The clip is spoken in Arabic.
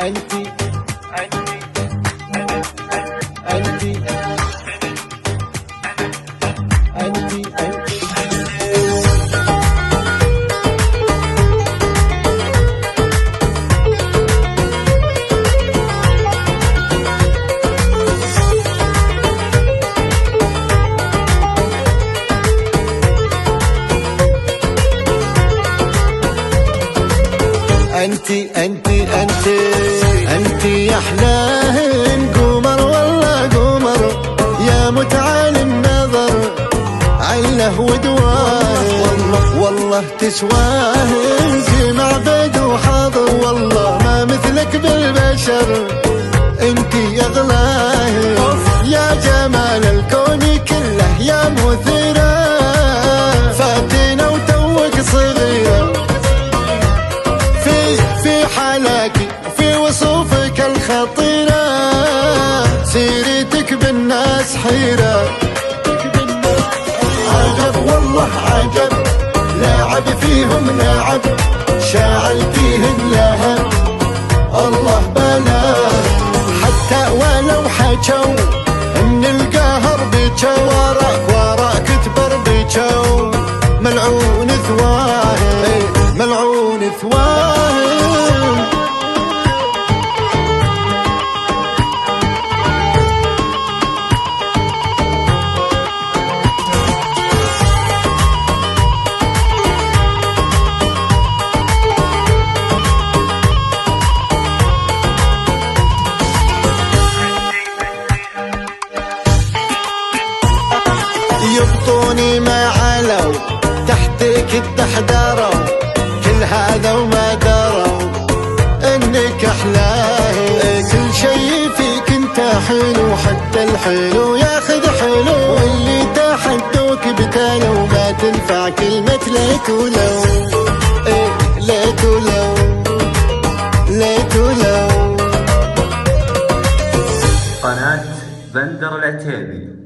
أنتي أنتي أنتي أنتي أنتي أنتي أنتي يا أحلاهن قمر والله قمر يا متعال النظر عله ودواه والله تسواهن في معبد وحاضر والله ما مثلك بالبشر انتي يا غلاهن يا جمال الكون كله يا مثيرة فاتنة وتوك صغيرة في حالاكي في وصوفك الخطيرة سيرتك بالناس حيرة عجب والله عجب لاعب فيهم لاعب شاعل فيهم لهب الله بلا حتى ولو حجوا ان القهر بيجوا وراك تبر بيجوا ملعون ثواه ملعون ثواه يبطوني ما علوا تحتك الدحدروا كل هذا وما دروا انك احلاه كل شي فيك انت حلو حتى الحلو ياخذ حلو واللي تحدوك بتالو ما تنفع كلمة ليت ولو ليت ولو ليت ولو. قناة بندر العتيبي.